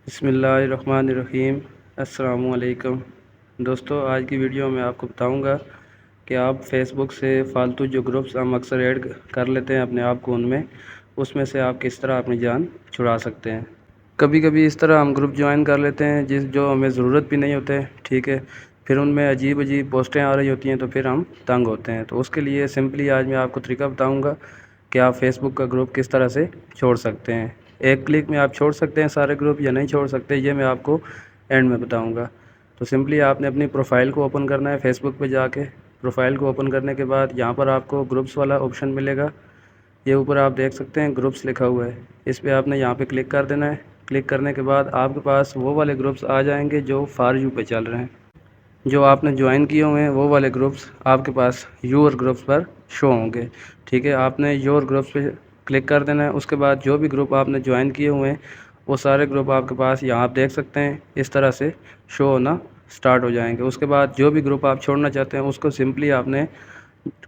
بسم اللہ الرحمن الرحیم۔ السلام علیکم دوستو، آج کی ویڈیو میں آپ کو بتاؤں گا کہ آپ فیس بک سے فالتو جو گروپس ہم اکثر ایڈ کر لیتے ہیں اپنے آپ کو اس میں سے آپ کس طرح اپنی جان چھڑا سکتے ہیں۔ کبھی کبھی اس طرح ہم گروپ جوائن کر لیتے ہیں جو ہمیں ضرورت بھی نہیں ہوتے، ٹھیک ہے، پھر ان میں عجیب پوسٹیں آ رہی ہوتی ہیں تو پھر ہم تنگ ہوتے ہیں۔ تو اس کے لیے سمپلی آج میں آپ کو طریقہ بتاؤں گا کہ آپ فیس بک کا گروپ کس طرح سے چھوڑ سکتے ہیں۔ ایک کلک میں آپ چھوڑ سکتے ہیں سارے گروپ یا نہیں چھوڑ سکتے، یہ میں آپ کو اینڈ میں بتاؤں گا۔ تو سمپلی آپ نے اپنی پروفائل کو اوپن کرنا ہے فیس بک پہ جا کے۔ پروفائل کو اوپن کرنے کے بعد یہاں پر آپ کو گروپس والا آپشن ملے گا، یہ اوپر آپ دیکھ سکتے ہیں گروپس لکھا ہوا ہے، اس پہ آپ نے یہاں پہ کلک کر دینا ہے۔ کلک کرنے کے بعد آپ کے پاس وہ والے گروپس آ جائیں گے جو فار یو پہ چل رہے ہیں، جو آپ نے جوائن کیے ہوئے ہیں وہ والے گروپس آپ کے پاس یور گروپس پر شو ہوں گے، ٹھیک ہے۔ آپ نے یور گروپس پہ کلک کر دینا ہے۔ اس کے بعد جو بھی گروپ آپ نے جوائن کیے ہوئے ہیں وہ سارے گروپ آپ کے پاس یہاں آپ دیکھ سکتے ہیں اس طرح سے شو ہونا سٹارٹ ہو جائیں گے۔ اس کے بعد جو بھی گروپ آپ چھوڑنا چاہتے ہیں اس کو سمپلی آپ نے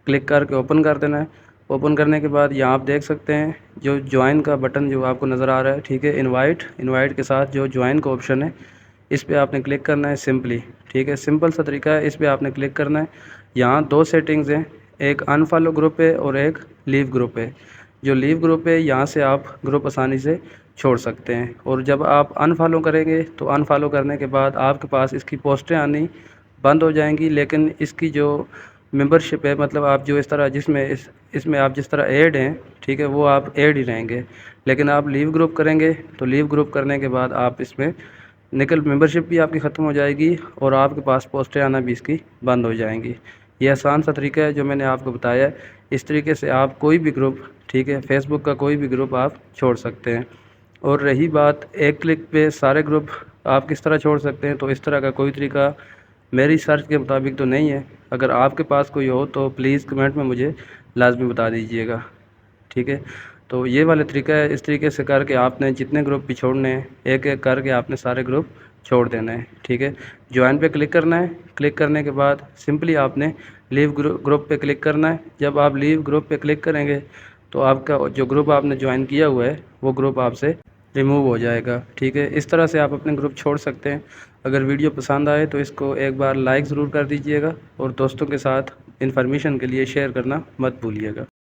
کلک کر کے اوپن کر دینا ہے۔ اوپن کرنے کے بعد یہاں آپ دیکھ سکتے ہیں جو جوائن کا بٹن جو آپ کو نظر آ رہا ہے، ٹھیک ہے، انوائٹ کے ساتھ جو جوائن کا آپشن ہے اس پہ آپ نے کلک کرنا ہے سمپلی، ٹھیک ہے۔ سمپل سا طریقہ ہے، اس پہ آپ نے کلک کرنا ہے۔ یہاں دو سیٹنگز ہیں، ایک انفالو گروپ ہے اور ایک لیو گروپ ہے۔ جو لیو گروپ ہے یہاں سے آپ گروپ آسانی سے چھوڑ سکتے ہیں، اور جب آپ انفالو کریں گے تو انفالو کرنے کے بعد آپ کے پاس اس کی پوسٹیں آنی بند ہو جائیں گی، لیکن اس کی جو ممبرشپ ہے، مطلب آپ جو اس میں آپ جس طرح ایڈ ہیں، ٹھیک ہے، وہ آپ ایڈ ہی رہیں گے۔ لیکن آپ لیو گروپ کریں گے تو لیو گروپ کرنے کے بعد آپ اس میں ممبرشپ بھی آپ کی ختم ہو جائے گی اور آپ کے پاس پوسٹیں آنا بھی اس کی بند ہو جائیں گی۔ یہ آسان سا طریقہ ہے جو میں نے آپ کو بتایا ہے۔ اس طریقے سے آپ کوئی بھی گروپ، ٹھیک ہے، فیس بک کا کوئی بھی گروپ آپ چھوڑ سکتے ہیں۔ اور رہی بات ایک کلک پہ سارے گروپ آپ کس طرح چھوڑ سکتے ہیں، تو اس طرح کا کوئی طریقہ میری سرچ کے مطابق تو نہیں ہے۔ اگر آپ کے پاس کوئی ہو تو پلیز کمنٹ میں مجھے لازمی بتا دیجئے گا، ٹھیک ہے۔ تو یہ والا طریقہ ہے، اس طریقے سے کر کے آپ نے جتنے گروپ بھی چھوڑنے ہیں ایک ایک کر کے آپ نے سارے گروپ چھوڑ دینا ہے، ٹھیک ہے۔ جوائن پہ کلک کرنا ہے، کلک کرنے کے بعد سمپلی آپ نے لیو گروپ پہ کلک کرنا ہے۔ جب آپ لیو گروپ پہ کلک کریں گے تو آپ کا جو گروپ آپ نے جوائن کیا ہوا ہے وہ گروپ آپ سے ریموو ہو جائے گا، ٹھیک ہے۔ اس طرح سے آپ اپنے گروپ چھوڑ سکتے ہیں۔ اگر ویڈیو پسند آئے تو اس کو ایک بار لائک ضرور کر دیجئے گا، اور دوستوں کے ساتھ انفارمیشن کے لیے شیئر کرنا مت بھولیے گا۔